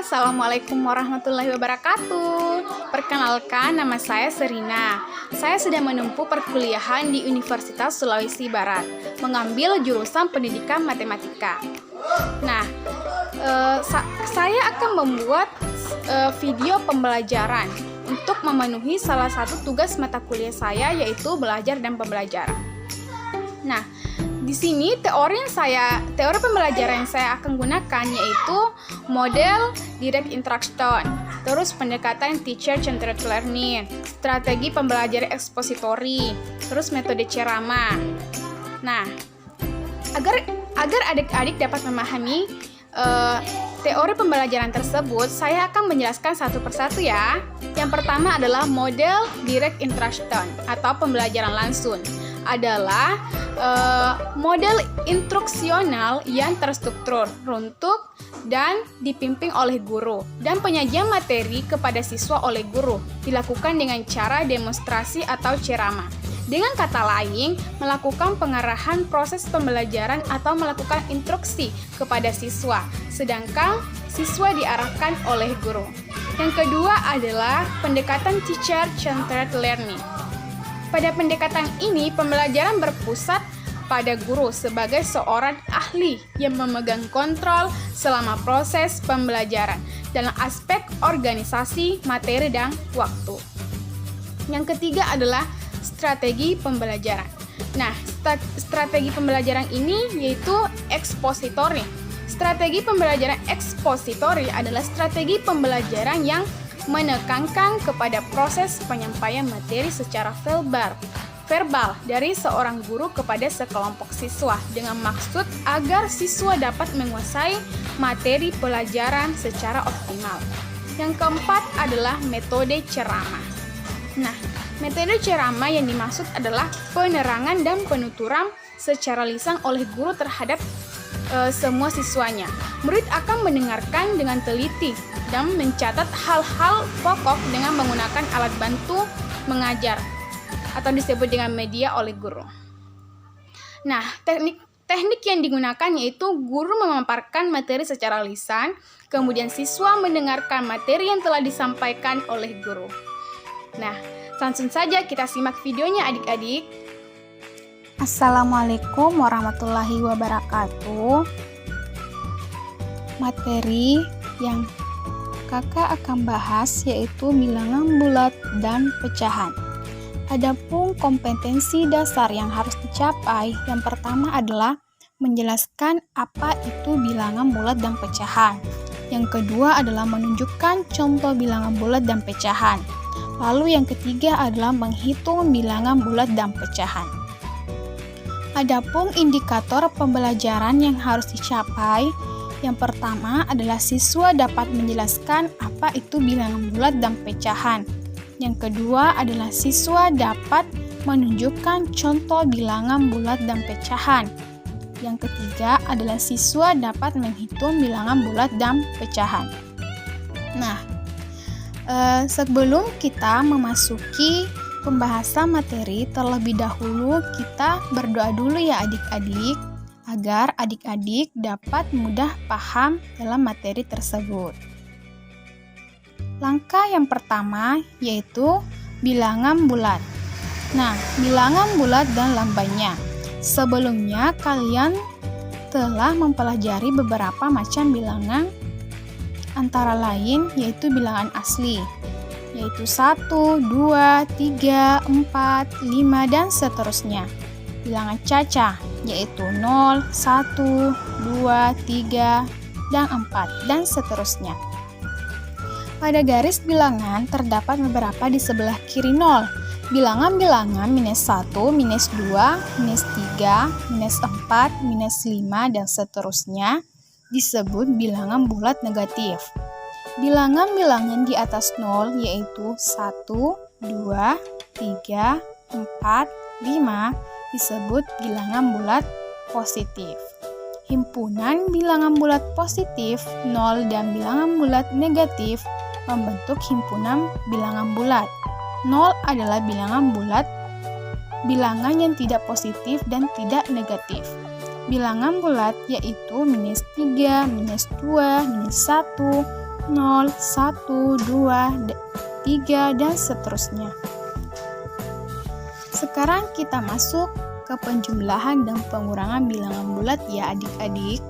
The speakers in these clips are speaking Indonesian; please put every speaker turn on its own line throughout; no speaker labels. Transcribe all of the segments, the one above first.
Assalamualaikum warahmatullahi wabarakatuh. Perkenalkan, nama saya Serina. Saya sedang menempuh perkuliahan di Universitas Sulawesi Barat, mengambil jurusan pendidikan matematika. Nah, saya akan membuat video pembelajaran untuk memenuhi salah satu tugas mata kuliah saya, yaitu belajar dan pembelajaran. Nah, di sini teori pembelajaran yang saya akan gunakan yaitu model direct instruction, terus pendekatan teacher-centered learning, strategi pembelajaran ekspositori, terus metode ceramah. Nah, agar adik-adik dapat memahami teori pembelajaran tersebut, saya akan menjelaskan satu persatu ya. Yang pertama adalah model direct instruction atau pembelajaran langsung. Adalah model instruksional yang terstruktur, runtuh, dan dipimpin oleh guru, dan penyajian materi kepada siswa oleh guru dilakukan dengan cara demonstrasi atau ceramah. Dengan kata lain, melakukan pengarahan proses pembelajaran atau melakukan instruksi kepada siswa, sedangkan siswa diarahkan oleh guru. Yang kedua adalah pendekatan teacher-centered learning. Pada pendekatan ini, pembelajaran berpusat pada guru sebagai seorang ahli yang memegang kontrol selama proses pembelajaran dalam aspek organisasi, materi, dan waktu. Yang ketiga adalah strategi pembelajaran. Nah, strategi pembelajaran ini yaitu ekspositori. Strategi pembelajaran ekspositori adalah strategi pembelajaran yang menekankan kepada proses penyampaian materi secara verbal dari seorang guru kepada sekelompok siswa dengan maksud agar siswa dapat menguasai materi pelajaran secara optimal. Yang keempat adalah metode ceramah. Nah, metode ceramah yang dimaksud adalah penerangan dan penuturan secara lisan oleh guru terhadap semua siswanya. Murid akan mendengarkan dengan teliti dan mencatat hal-hal pokok dengan menggunakan alat bantu mengajar atau disebut dengan media oleh guru. Nah, teknik yang digunakan yaitu guru memaparkan materi secara lisan, kemudian siswa mendengarkan materi yang telah disampaikan oleh guru. Nah, langsung saja kita simak videonya adik-adik.
Assalamualaikum warahmatullahi wabarakatuh. Materi yang kakak akan bahas yaitu bilangan bulat dan pecahan. Adapun kompetensi dasar yang harus dicapai, yang pertama adalah menjelaskan apa itu bilangan bulat dan pecahan. Yang kedua adalah menunjukkan contoh bilangan bulat dan pecahan. Lalu yang ketiga adalah menghitung bilangan bulat dan pecahan. Adapun indikator pembelajaran yang harus dicapai, yang pertama adalah siswa dapat menjelaskan apa itu bilangan bulat dan pecahan. Yang kedua adalah siswa dapat menunjukkan contoh bilangan bulat dan pecahan. Yang ketiga adalah siswa dapat menghitung bilangan bulat dan pecahan. Nah, sebelum kita memasuki pembahasan materi, terlebih dahulu kita berdoa dulu ya adik-adik, agar adik-adik dapat mudah paham dalam materi tersebut. Langkah yang pertama yaitu bilangan bulat. Nah, bilangan bulat dan lambangnya. Sebelumnya kalian telah mempelajari beberapa macam bilangan, antara lain yaitu bilangan asli, yaitu 1, 2, 3, 4, 5, dan seterusnya. Bilangan cacah, yaitu 0, 1, 2, 3, dan 4, dan seterusnya. Pada garis bilangan terdapat beberapa di sebelah kiri 0. Bilangan-bilangan minus 1, minus 2, minus 3, minus 4, minus 5, dan seterusnya disebut bilangan bulat negatif. Bilangan-bilangan di atas 0 yaitu 1, 2, 3, 4, 5 disebut bilangan bulat positif. Himpunan bilangan bulat positif 0 dan bilangan bulat negatif membentuk himpunan bilangan bulat. 0 adalah bilangan bulat, bilangan yang tidak positif dan tidak negatif. Bilangan bulat yaitu minus 3, minus 2, minus 1, 0, 1, 2, 3, dan seterusnya. Sekarang kita masuk ke penjumlahan dan pengurangan bilangan bulat ya adik-adik.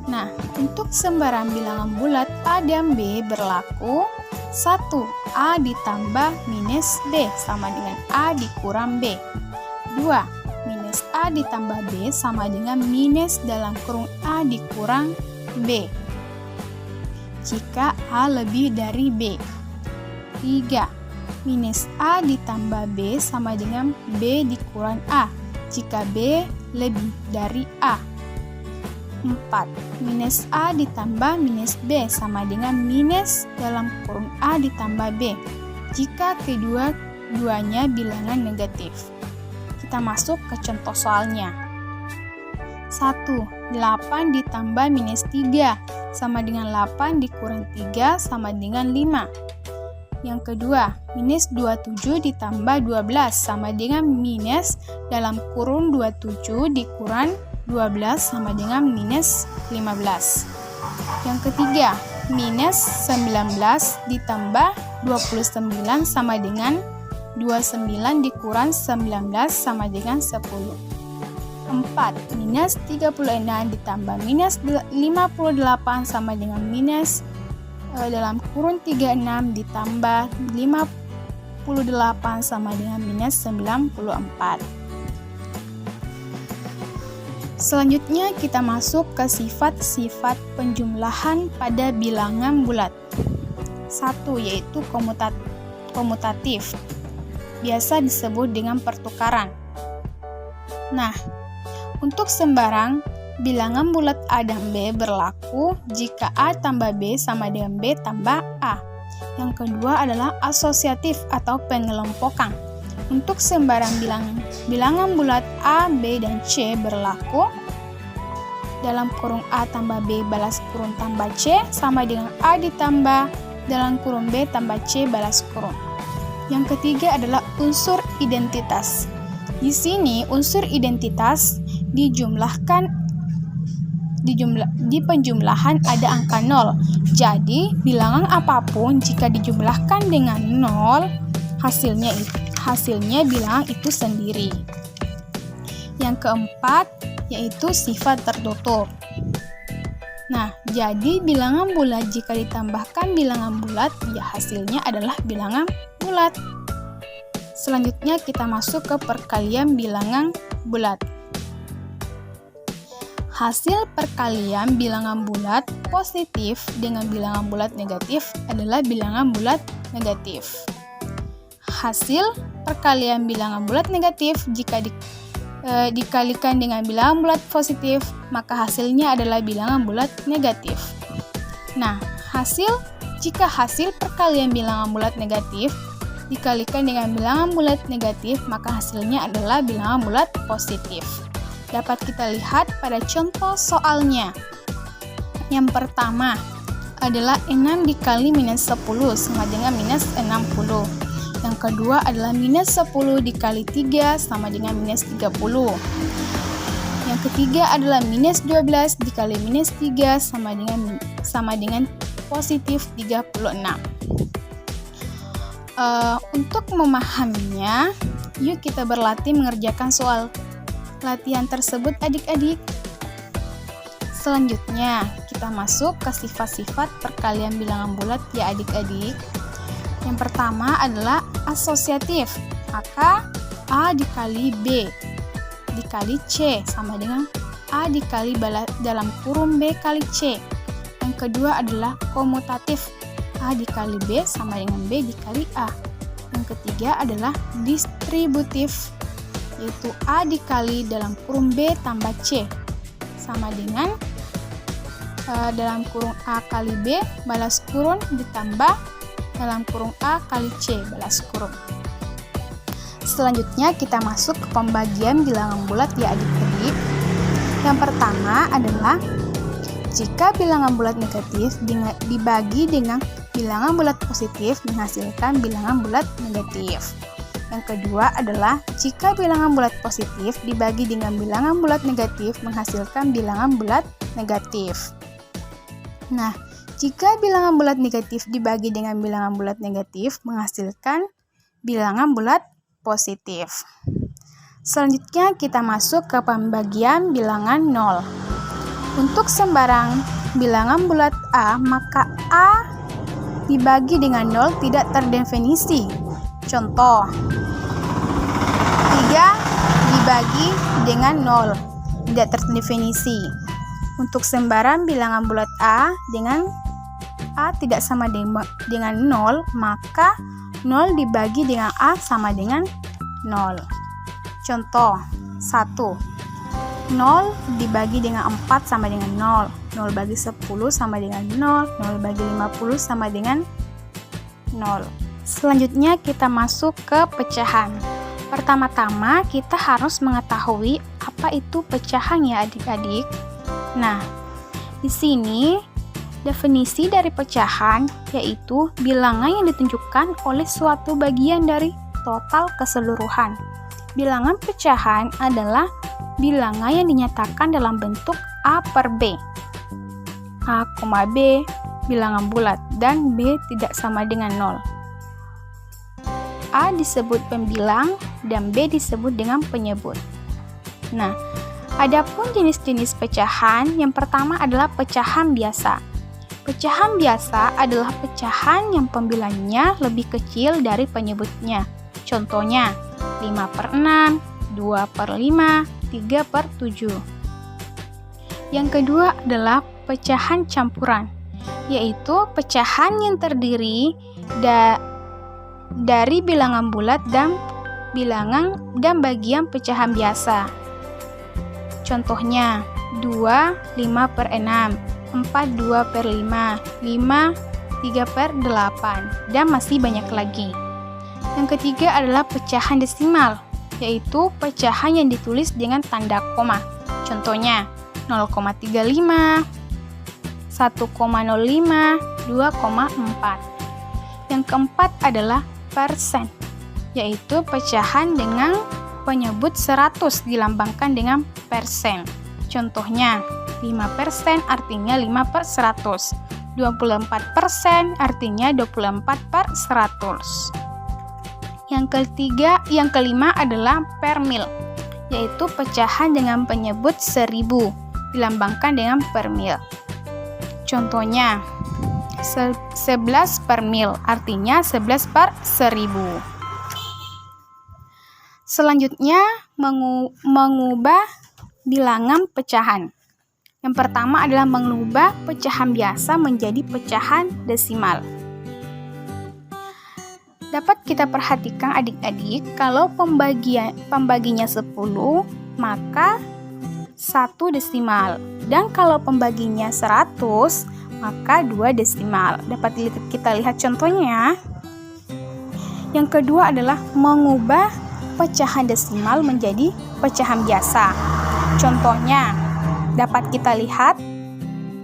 Nah, untuk sembarang bilangan bulat A dan B berlaku 1. A ditambah minus B sama dengan A dikurang B. 2. Minus A ditambah B sama dengan minus dalam kurung A dikurang B jika A lebih dari B. 3. Minus A ditambah B sama dengan B dikurang A jika B lebih dari A. 4. Minus A ditambah minus B sama dengan minus dalam kurung A ditambah B jika kedua-duanya bilangan negatif. Kita masuk ke contoh soalnya. 1. 8 ditambah minus 3 sama dengan 8 dikurang 3 sama dengan 5. Yang kedua, minus 27 ditambah 12 sama dengan minus dalam kurung 27 dikurang 12 sama dengan minus 15. Yang ketiga, minus 19 ditambah 29 sama dengan 29 dikurang 19 sama dengan 10. 4. Minus 36 ditambah minus 58 sama dengan minus dalam kurung 36 ditambah 58 sama dengan minus 94. Selanjutnya kita masuk ke sifat-sifat penjumlahan pada bilangan bulat. 1. Yaitu komutatif. Biasa disebut dengan pertukaran. Nah, untuk sembarang bilangan bulat A dan B berlaku jika A tambah B sama dengan B tambah A. Yang kedua adalah asosiatif atau pengelompokan. Untuk sembarang bilangan bulat A, B, dan C berlaku dalam kurung A tambah B balas kurung tambah C sama dengan A ditambah dalam kurung B tambah C balas kurung. Yang ketiga adalah unsur identitas. Di sini unsur identitas di penjumlahan ada angka 0. Jadi bilangan apapun jika dijumlahkan dengan 0 hasilnya bilangan itu sendiri. Yang keempat yaitu sifat tertutup. Nah, jadi bilangan bulat jika ditambahkan bilangan bulat ya hasilnya adalah bilangan bulat. Selanjutnya kita masuk ke perkalian bilangan bulat. Hasil perkalian bilangan bulat positif dengan bilangan bulat negatif adalah bilangan bulat negatif. Hasil perkalian bilangan bulat negatif jika dikalikan dengan bilangan bulat positif, maka hasilnya adalah bilangan bulat negatif. Nah, jika hasil perkalian bilangan bulat negatif dikalikan dengan bilangan bulat negatif, maka hasilnya adalah bilangan bulat positif. Dapat kita lihat pada contoh soalnya. Yang pertama adalah 6 dikali minus 10 sama dengan minus 60. Yang kedua adalah minus 10 dikali 3 sama dengan minus 30. Yang ketiga adalah minus 12 dikali minus 3 sama dengan positif 36. Untuk memahaminya, yuk kita berlatih mengerjakan soal latihan tersebut adik-adik. Selanjutnya, kita masuk ke sifat-sifat perkalian bilangan bulat ya adik-adik. Yang pertama adalah asosiatif, maka A dikali B dikali C sama dengan A dikali dalam kurung B kali C. Yang kedua adalah komutatif, A dikali B sama dengan B dikali A. Yang ketiga adalah distributif, yaitu A dikali dalam kurung B tambah C sama dengan dalam kurung A kali B balas kurung ditambah dalam kurung A kali C balas kurung. Selanjutnya kita masuk ke pembagian bilangan bulat ya adik-adik. Yang pertama adalah jika bilangan bulat negatif dibagi dengan bilangan bulat positif menghasilkan bilangan bulat negatif. Yang kedua adalah jika bilangan bulat positif dibagi dengan bilangan bulat negatif menghasilkan bilangan bulat negatif. Nah, Jika bilangan bulat negatif dibagi dengan bilangan bulat negatif menghasilkan bilangan bulat positif. Selanjutnya kita masuk ke pembagian bilangan 0. Untuk sembarang bilangan bulat A, maka A dibagi dengan 0 tidak terdefinisi. Contoh, 3 dibagi dengan 0 tidak terdefinisi. Untuk sembarang bilangan bulat A dengan A tidak sama dengan 0, maka 0 dibagi dengan A sama dengan 0. Contoh 1. 0 dibagi dengan 4 sama dengan 0. 0 bagi 10 sama dengan 0. 0 bagi 50 sama dengan 0. Selanjutnya kita masuk ke pecahan. Pertama-tama kita harus mengetahui apa itu pecahan ya adik-adik. Nah, di sini definisi dari pecahan yaitu bilangan yang ditunjukkan oleh suatu bagian dari total keseluruhan. Bilangan pecahan adalah bilangan yang dinyatakan dalam bentuk A per B. A, B bilangan bulat dan B tidak sama dengan 0. A disebut pembilang dan B disebut dengan penyebut. Nah, adapun jenis-jenis pecahan, yang pertama adalah pecahan biasa. Pecahan biasa adalah pecahan yang pembilangnya lebih kecil dari penyebutnya. Contohnya, 5/6, 2/5, 3/7. Yang kedua adalah pecahan campuran, yaitu pecahan yang terdiri dari bilangan bulat dan bagian pecahan biasa. Contohnya, 2 5/6, 4 2/5, 5 3/8, dan masih banyak lagi. Yang ketiga adalah pecahan desimal, yaitu pecahan yang ditulis dengan tanda koma. Contohnya 0,35, 1,05, 2,4. Yang keempat adalah persen, yaitu pecahan dengan penyebut 100 dilambangkan dengan persen. Contohnya 5% artinya 5/100, 24% artinya 24/100. Yang kelima adalah per mil, yaitu pecahan dengan penyebut 1000 dilambangkan dengan per mil. Contohnya 11 per mil artinya 11/1000. Selanjutnya mengubah bilangan pecahan. Yang pertama adalah mengubah pecahan biasa menjadi pecahan desimal. Dapat kita perhatikan adik-adik, kalau pembaginya 10, maka 1 desimal. Dan kalau pembaginya 100, maka 2 desimal. Dapat kita lihat contohnya. Yang kedua adalah mengubah pecahan desimal menjadi pecahan biasa. Contohnya, dapat kita lihat,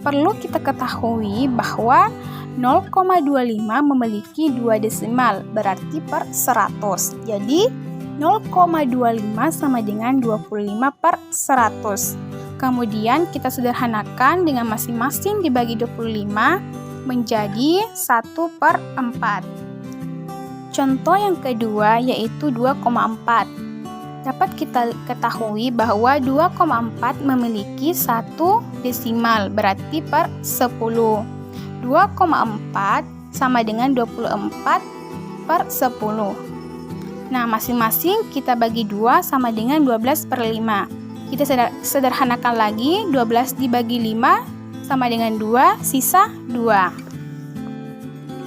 perlu kita ketahui bahwa 0,25 memiliki 2 desimal, berarti per 100. Jadi, 0,25 sama dengan 25/100. Kemudian kita sederhanakan dengan masing-masing dibagi 25 menjadi 1/4. Contoh yang kedua yaitu 2,4. Dapat kita ketahui bahwa 2,4 memiliki 1 desimal, berarti per 10. 2,4 sama dengan 24/10. Nah, masing-masing kita bagi 2 sama dengan 12/5. Kita sederhanakan lagi, 12 dibagi 5 sama dengan 2, sisa 2.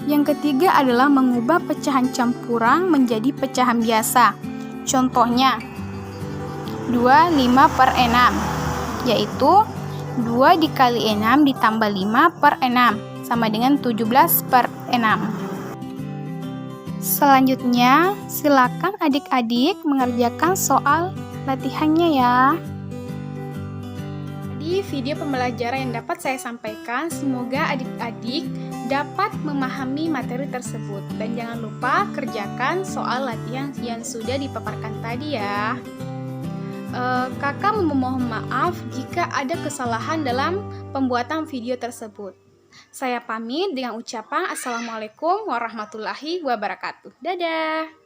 Yang ketiga adalah mengubah pecahan campuran menjadi pecahan biasa. Contohnya, 2 5/6, yaitu 2 dikali 6 ditambah 5/6, sama dengan 17/6. Selanjutnya, silakan adik-adik mengerjakan soal latihannya ya.
Di video pembelajaran yang dapat saya sampaikan, semoga adik-adik dapat memahami materi tersebut. Dan jangan lupa kerjakan soal latihan yang sudah dipaparkan tadi ya. Kakak memohon maaf jika ada kesalahan dalam pembuatan video tersebut. Saya pamit dengan ucapan Assalamualaikum warahmatullahi wabarakatuh. Dadah!